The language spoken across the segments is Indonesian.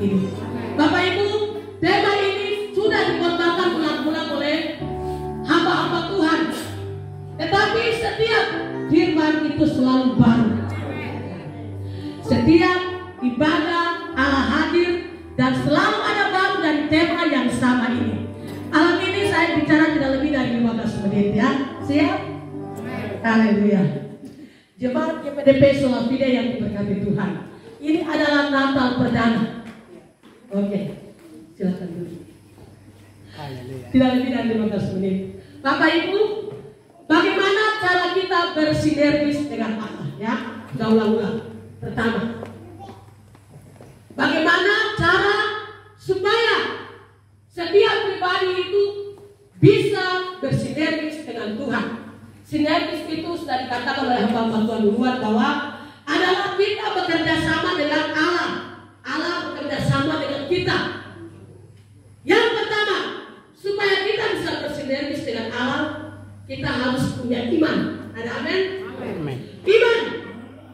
ini. Bapak Ibu, tema ini sudah dikhotbahkan ulang-ulang oleh hamba-hamba Tuhan. Tetapi setiap firman itu selalu baru. Setiap ibadah Allah hadir dan selalu ada baru dari tema yang sama ini. Malam ini saya bicara tidak lebih dari 15 menit ya. Siap? Haleluya. Jemaat GPDP Solafide yang diberkati Tuhan. Ini adalah Natal perdana. Oke, silakan dulu. Tidak lebih dari 15 menit. Bapak Ibu, bagaimana cara kita bersinergis dengan Allah? Ya, kita ulang-ulang. Pertama, bagaimana cara supaya setiap pribadi itu bisa bersinergis dengan Tuhan? Sinergis itu sudah dikatakan oleh hamba Tuhan duluan bahwa adalah kita bekerja sama dengan Allah. Allah bekerja sama dengan kita. Yang pertama, supaya kita bisa bersinergis dengan Allah, kita harus punya iman. Ada amin? Amin. Iman.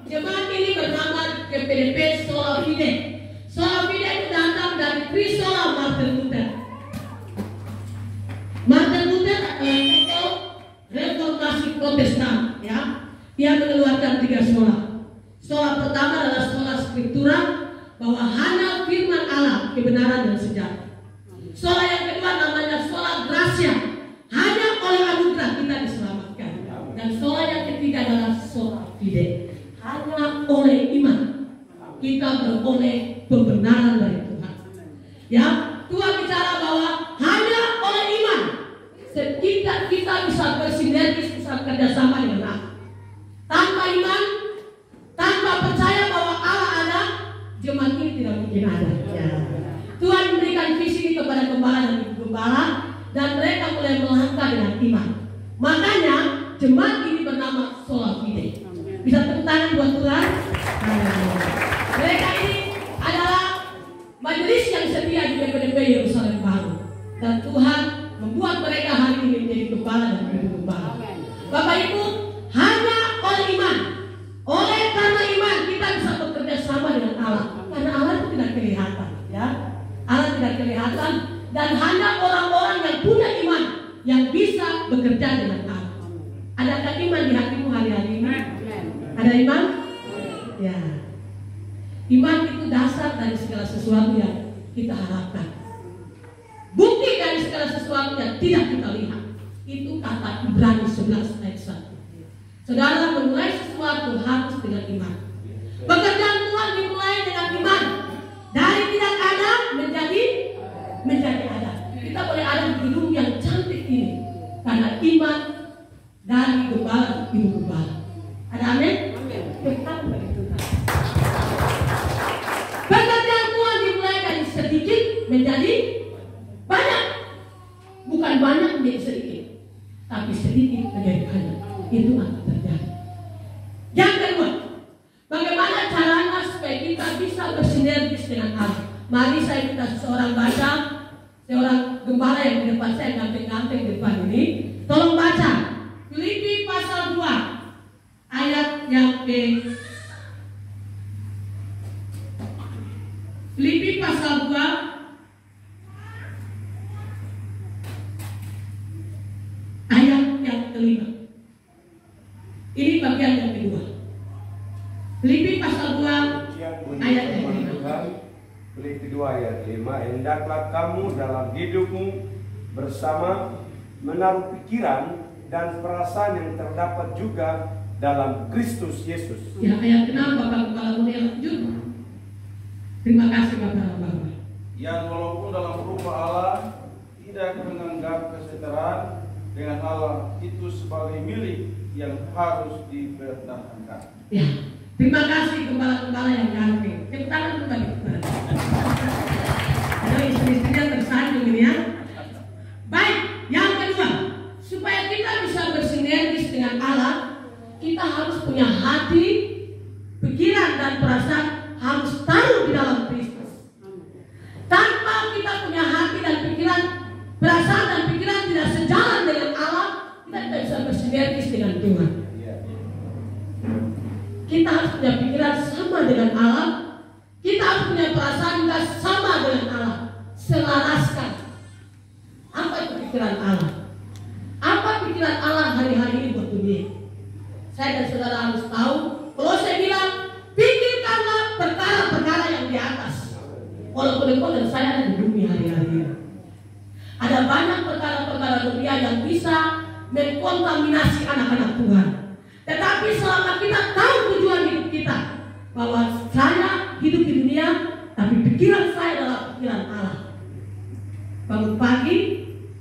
Jemaat ini bernama GPDP Solafide. Solafide itu datang dari Trisola Martin Luther. Martin Luther adalah reformasi Protestan, ya. Dia mengeluarkan 3 sola. Sola pertama adalah sola skriptura, bahwa hanya firman Allah kebenaran dan sejarah. Sola yang kedua namanya sola gracia, hanya oleh anugerah kita diselamatkan. Dan sola yang ketiga adalah sola fide, hanya oleh iman kita beroleh kebenaran dari Tuhan. Ya, Tuhan bicara bahwa hanya oleh iman kita bisa bersinergis, bisa kerjasama dengan Allah. Tanpa iman, tanpa percaya bahwa Allah ada, jemaat ini tidak mungkin ada. Ya. Tuhan memberikan visi ini kepada gembala dan ibu gembala, dan mereka mulai melangkah dengan iman. Makanya jemaat ini bernama Sola Fide. Bisa tepuk tangan buat Tuhan. Mereka ini adalah majelis yang setia di GPDP Yerusalem Baru, dan Tuhan membuat mereka hari ini menjadi gembala dan ibu gembala. Bapak Ibu, hanya oleh iman, oleh karena iman kita bisa bekerja sama dengan Allah. Karena Allah itu tidak kelihatan, ya. Allah tidak kelihatan, dan hanya orang-orang yang punya iman yang bisa bekerja dengan Allah. Adakah iman di hatimu hari-hari ini? Ada iman? Ya. Iman itu dasar dari segala sesuatu yang kita harapkan. Bukti dari segala sesuatu yang tidak kita lihat. Itu kata Ibrani 11 ayat 1. Saudara, memulai sesuatu harus dengan iman. Pekerjaan Tuhan dimulai dengan iman. Dari tidak ada menjadi ada. Kita boleh ada di gedung yang cantik ini karena iman dari gembala ibu gembala. Ada amin? Tetap bagi Tuhan. Pekerjaan Tuhan dimulai dari sedikit menjadi banyak. Bukan banyak menjadi sedikit, tapi sedikit menjadi banyak. Itu akan terjadi. Yang kedua, bagaimana caranya supaya kita bisa bersinergis dengan Allah? Mari saya minta seorang baca, seorang gembala yang di depan saya, ganteng-ganteng di depan ini, tolong baca Filipi pasal 2 ayat yang ke Filipi pasal 2 ayat yang kelima. Ini bagian yang kedua. Filipi pasal 2 ayat yang kelima. Filipi 2 ayat 5. Hendaklah kamu dalam hidupmu bersama menaruh pikiran dan perasaan yang terdapat juga dalam Kristus Yesus. Ya, ayat 6 Bapak Kepala Mulia lanjut. Terima kasih Bapak. Yang walaupun dalam rupa Allah tidak menganggap kesetaraan dengan Allah itu sebagai milik yang harus dipertahankan. Ya, terima kasih gembala-gembala yang ganteng. Tepuk tangan dulu bagi Tuhan. Ada istri-istrinya tersanjung ini ya. Baik, yang kedua, supaya kita bisa bersinergis dengan Allah, kita harus punya hati, pikiran dan perasaan harus taruh di dalam Kristus. Tanpa kita punya hati dan pikiran, perasaan dan pikiran tidak sejalan dengan Allah, kita tidak bisa bersinergis dengan Tuhan. Kita harus punya pikiran sama dengan Allah, kita harus punya perasaan juga sama selaraskan. Apa itu pikiran Allah? Apa pikiran Allah hari-hari ini buat dunia? Saya dan saudara harus tahu. Kalau saya bilang, pikirkanlah perkara-perkara yang di atas. Walaupun engkau dan saya ada di bumi hari-hari ini. Ada banyak perkara-perkara dunia yang bisa mengkontaminasi anak-anak Tuhan. Tetapi selama kita tahu tujuan hidup kita, bahwa saya hidup di dunia, tapi pikiran saya adalah pikiran Allah. Bangun pagi,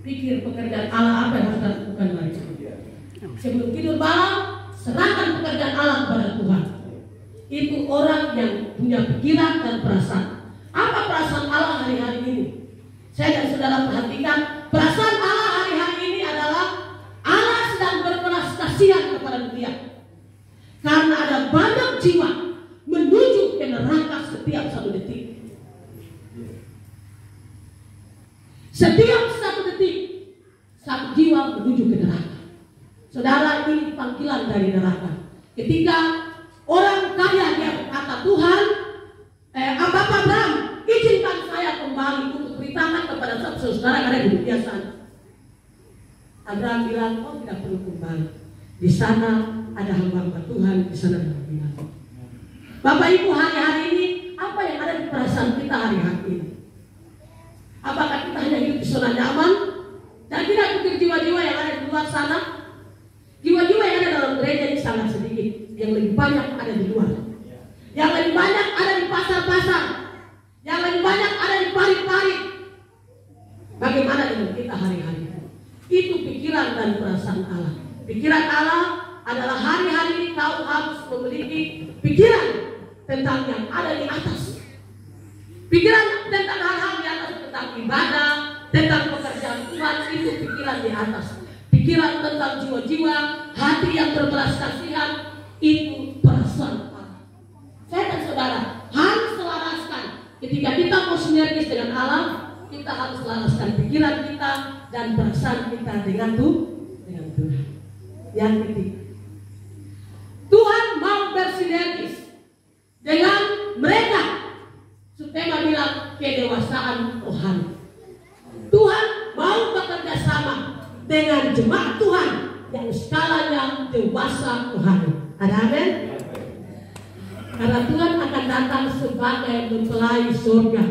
pikir pekerjaan Allah apa yang harus kita lakukan hari ini. Sebelum tidur malam, serahkan pekerjaan Allah kepada Tuhan. Itu orang yang punya pikiran dan perasaan. Apa perasaan Allah hari-hari ini? Saya dan saudara perhatikan, perasaan Allah hari-hari ini adalah Allah sedang berbelas kasihan kepada dunia. Karena ada banyak jiwa menuju ke neraka setiap satu detik. Setiap satu detik, satu jiwa menuju ke neraka. Saudara, ini panggilan dari neraka. Ketika orang kaya dia berkata, Tuhan, Bapak Abraham, izinkan saya kembali untuk beritakan kepada saudara karena hidup biasa. Abraham bilang, oh tidak perlu kembali. Di sana ada hamba Tuhan, di sana ada binatang. Bapak Ibu, hari-hari ini apa yang ada di perasaan kita hari-hari ini? Apakah kita hanya hidup di zona nyaman dan tidak pikir jiwa-jiwa yang ada di luar sana? Jiwa-jiwa yang ada dalam gereja ini sangat sedikit. Yang lebih banyak ada di luar. Yang lebih banyak ada di pasar-pasar. Yang lebih banyak ada di parit-parit. Bagaimana dengan kita hari-hari ini? Itu pikiran dan perasaan Allah. Pikiran Allah adalah hari-hari ini kau harus memiliki pikiran tentang yang ada di atas. Pikiran tentang hal-hal di atas, tentang ibadah, tentang pekerjaan Tuhan, itu pikiran di atas. Pikiran tentang jiwa-jiwa, hati yang berbelas kasihan, itu perasaan Allah. Saya dan saudara harus selaraskan. Ketika kita mau sinergis dengan Allah, kita harus selaraskan pikiran kita dan perasaan kita dengan Tuhan. Yang ketiga, Tuhan mau bersinergis dengan mereka supaya bilang kedewasaan rohani. Tuhan mau bekerja sama dengan jemaat Tuhan yang skalanya dewasa rohani. Ada amin? Karena Tuhan akan datang sebagai mempelai surga,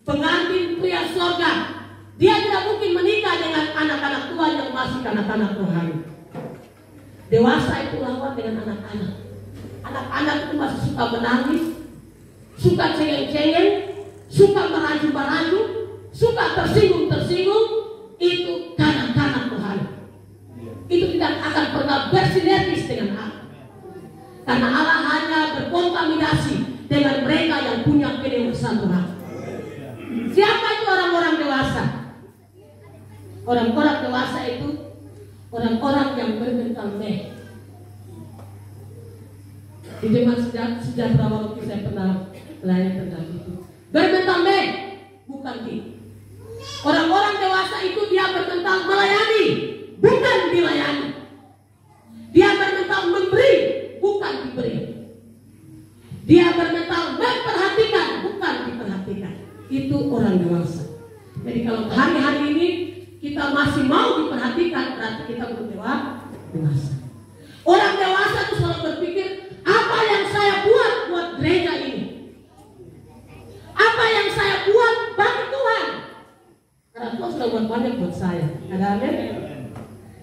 pengantin pria surga. Dia tidak mungkin menikah dengan anak-anak Tuhan yang masih kanak-kanak rohani. Dewasa itu lawan dengan anak-anak. Anak-anak itu masih suka menangis, suka cengeng-cengeng, suka merajuk-merajuk, suka tersinggung-tersinggung. Itu kanak-kanak rohani. Itu tidak akan pernah bersinergis dengan Allah. Karena Allah hanya berkontaminasi dengan mereka yang punya kedewasaan rohani. Siapa itu orang-orang dewasa? Orang-orang dewasa itu orang-orang yang bermental meh. Di zaman sejahtera waktu saya pernah belajar tentang itu. Bermental meh, bukan gitu. Orang-orang dewasa itu dia bermental melayani, bukan dilayani. Dia bermental memberi, bukan diberi. Dia bermental memperhatikan, bukan diperhatikan. Itu orang dewasa. Jadi kalau hari-hari ini kita masih mau diperhatikan, berarti kita belum dewasa. Orang dewasa itu selalu berpikir, apa yang saya buat gereja ini? Apa yang saya buat bagi Tuhan? Karena Tuhan sudah buat banyak buat saya. Ada amin?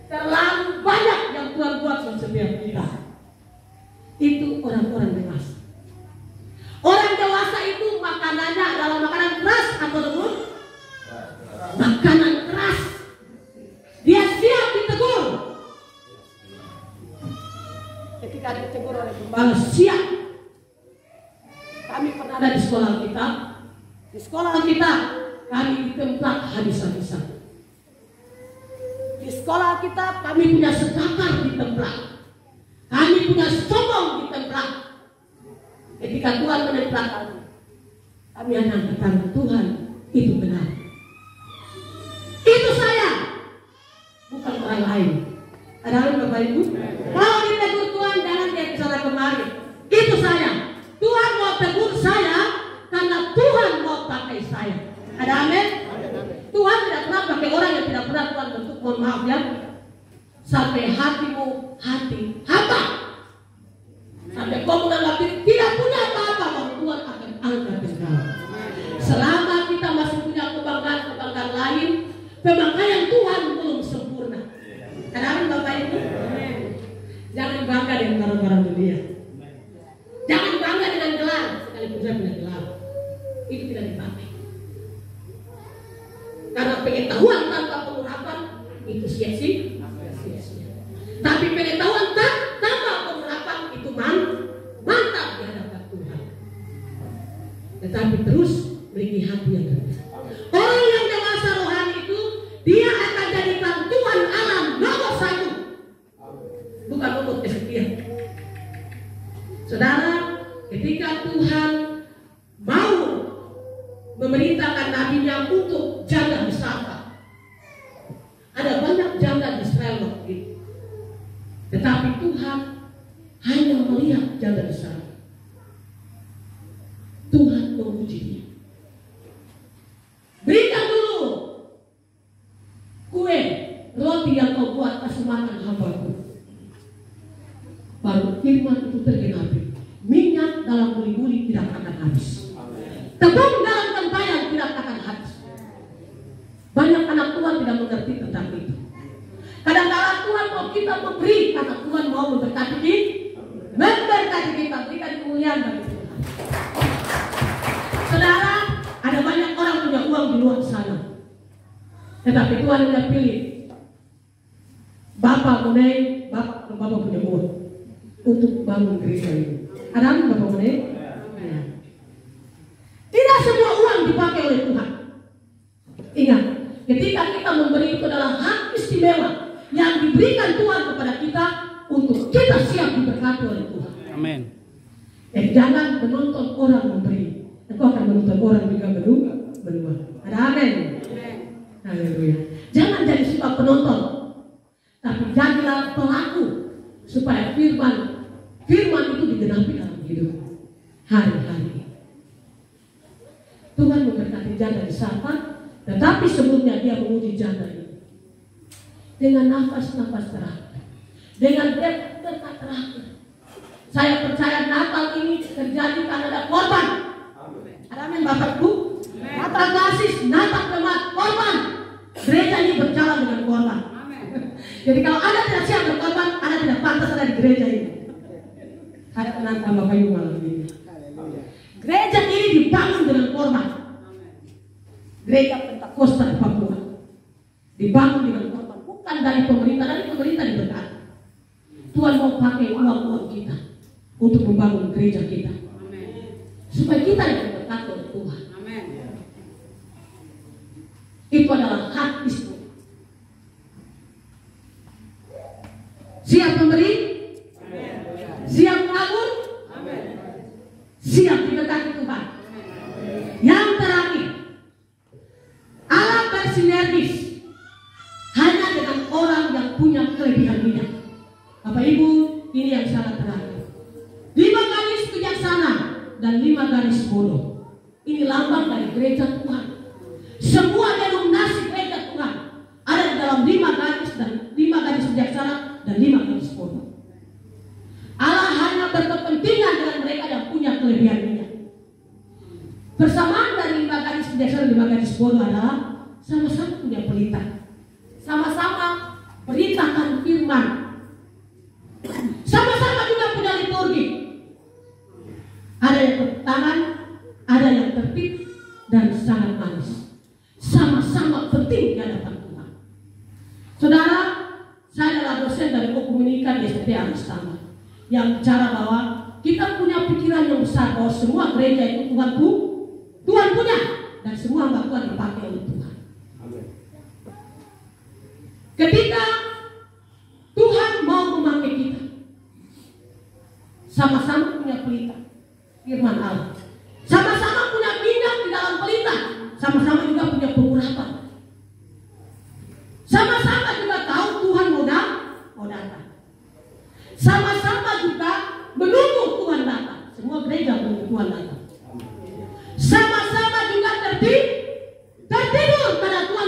Terlalu banyak yang Tuhan buat buat setiap kita. Itu orang-orang dewasa. Orang dewasa itu makanannya adalah makanan keras atau lembut? Makanan keras. Dia siap ditegur. Ketika ditegur oleh gembala, siap. Kami pernah ada di sekolah kita. Di sekolah kita kami ditemplak habis-habisan. Di sekolah kita kami punya sekakar ditemplak. Kami punya sombong ditemplak. Ketika Tuhan mentemplak kami hanya katakan, Tuhan itu benar. Itu saya, bukan orang lain. Ada hal Bapak Ibu? Kalau ditegur Tuhan jangan dia kesana kemari. Itu saya. Tuhan mau tegur saya karena Tuhan mau pakai saya. Ada amin? Tuhan tidak pernah pakai orang yang tidak pernah Tuhan bentuk, mohon maaf ya. Sampai hatimu hati hamba. Sampai kau menganggap diri tidak punya apa-apa, baru Tuhan akan angkat engkau. Selama kita masih punya kebanggaan lain, pemakaian Tuhan belum sempurna. Kadang-kadang Bapak Ibu, jangan bangga dengan barang-barang dunia. Jangan bangga dengan gelar, sekalipun saya punya gelar. Itu tidak dipakai. Karena pengetahuan tanpa pengurapan itu sia-sia. Tapi pengetahuan tanpa pengurapan itu mantap di hadapan Tuhan. Tetapi terus beri hati yang rendah. Orang yang dewasa rohani itu dia akan jadikan Tuhan Allah nomor 1, bukan nomor kesekian. Saudara, ketika Tuhan mau memerintahkan nabinya untuk jaga di Safat, ada banyak janda di Israel waktu itu. Tetapi Tuhan hanya melihat janda di Safat. Tuhan menguji dia. Berikan dulu kue, roti yang kau buat kasih makan hambaku. Baru firman itu tergenapi. Minyak dalam buli-buli tidak akan habis. Tepung dalam tempayan tidak akan habis. Banyak anak Tuhan tidak mengerti tentang itu. Kadang-kadang Tuhan mau kita memberi karena Tuhan mau memberkati kita, berikan kemuliaan bagi Tuhan. Saudara, ada banyak orang punya uang di luar sana, tetapi Tuhan tidak pilih Bapak punya uang untuk bangun gereja ini. Ada Bapak punya? Ya. Tidak semua uang dipakai oleh Tuhan. Ingat, ketika kita memberi itu adalah hak istimewa yang diberikan Tuhan kepada kita untuk kita siap diberkati oleh Tuhan. Amin. Jangan menonton orang memberi, engkau akan menonton orang juga berdua. Ada amin. Haleluya. Jangan jadi suka penonton, tapi jadilah pelaku supaya firman itu digenapi dalam hidup hari-hari. Tuhan memberkati janda di Safat, tetapi sebelumnya dia menguji janda ini dengan nafas-nafas terakhir, dengan berkat terakhir. Saya percaya Natal ini terjadi karena ada korban. Amin Bapak Ibu. Natal kasih, Natal kemat, korban. Gereja ini berjalan dengan korban. Jadi kalau Anda tidak siap berkorban, Anda tidak pantas ada di gereja ini. Saya menantang Bapak Ibu malam ini. Gereja ini dibangun dengan korban. Gereja Pentakosta di Papua dibangun dengan korban, bukan dari pemerintah diberkati. Tuhan mau pakai uang kita untuk membangun gereja kita, supaya kita diberkati oleh Tuhan. Itu adalah hak istimewa. Siap memberi, siap menabur, siap diberkati Tuhan. Yang terakhir, Allah bersinergis hanya dengan orang yang punya kelebihan minyak. Bapak Ibu, ini yang sangat terakhir. 5 garis bijaksana dan 5 garis bodoh. Ini lambang dari gereja Tuhan. Semua denominasi gereja Tuhan ada di dalam 5 garis dan 5 garis bijaksana dan 5 garis bodoh. Allah hanya berkepentingan dengan mereka yang punya kelebihan minyak. Persamaan dari 5 garis bijaksana dan 5 garis bodoh adalah sama-sama punya pelita, sama-sama perintahkan firman, sama-sama juga punya liturgi. Ada yang bertangan, ada yang tertib dan sangat manis. Sama-sama penting di hadapan Tuhan. Saudara, saya adalah dosen dari komunikasi di STT Aristama yang bicara bahwa kita punya pikiran yang besar bahwa semua gereja itu Tuhan punya dan semua hamba Tuhan dipakai oleh Tuhan. Ketika Tuhan mau memakai kita, sama-sama punya pelita firman Allah, sama-sama punya minyak di dalam pelita, sama-sama juga punya pengurapan, sama-sama juga tahu Tuhan mau datang, sama-sama juga menunggu Tuhan datang. Semua gereja menunggu Tuhan datang, sama-sama juga tertidur karena Tuhan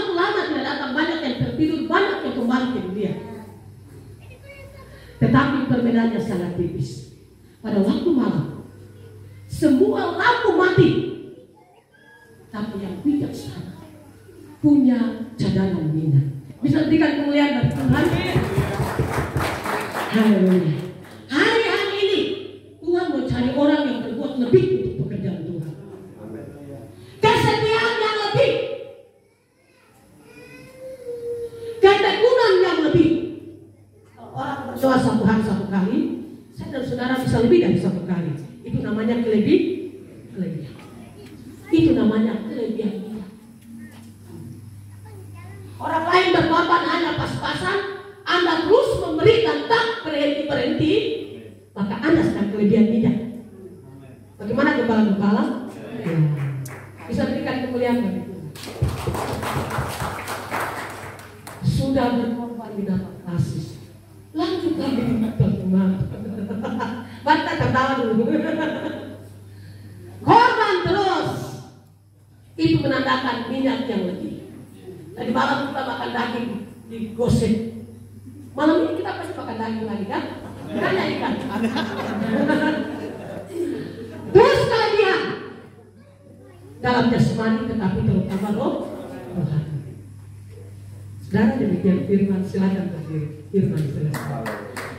jalannya sangat tipis. Pada waktu malam, semua lampu mati. Tapi yang bijaksana punya cadangan minyak. Bisa berikan kemuliaan bagi Tuhan. Haleluya. Hari-hari ini Tuhan mau cari orang yang berbuat lebih untuk pekerjaan Tuhan. Kesetiaan yang lebih, ketekunan yang lebih. Kalau orang berdoa satu hari satu kali, saya dan saudara bisa lebih dari satu kali. Itu namanya kelebihan. Itu namanya kelebihan kita. Orang lain berkorban hanya pas-pasan, Anda terus memberikan tak berhenti-berhenti, maka Anda sedang kelebihan minyak. Bagaimana gembala-gembala? Ya. Bisa berikan kemuliaan bagi Tuhan. Sudah berkorban di dalam kasih, lanjut lagi di teman. Bantah ketawa dulu. Korban terus. Itu menandakan minyak yang lebih. Tadi malam kita makan daging di gosip. Malam ini kita pasti makan daging lagi kan? Hanya ikan. Terus kelebihan dalam jasmani tetapi terutama rohani. Saudara demikian firman, silakan berdiri. Firman selesai.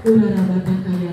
Urara bata kaya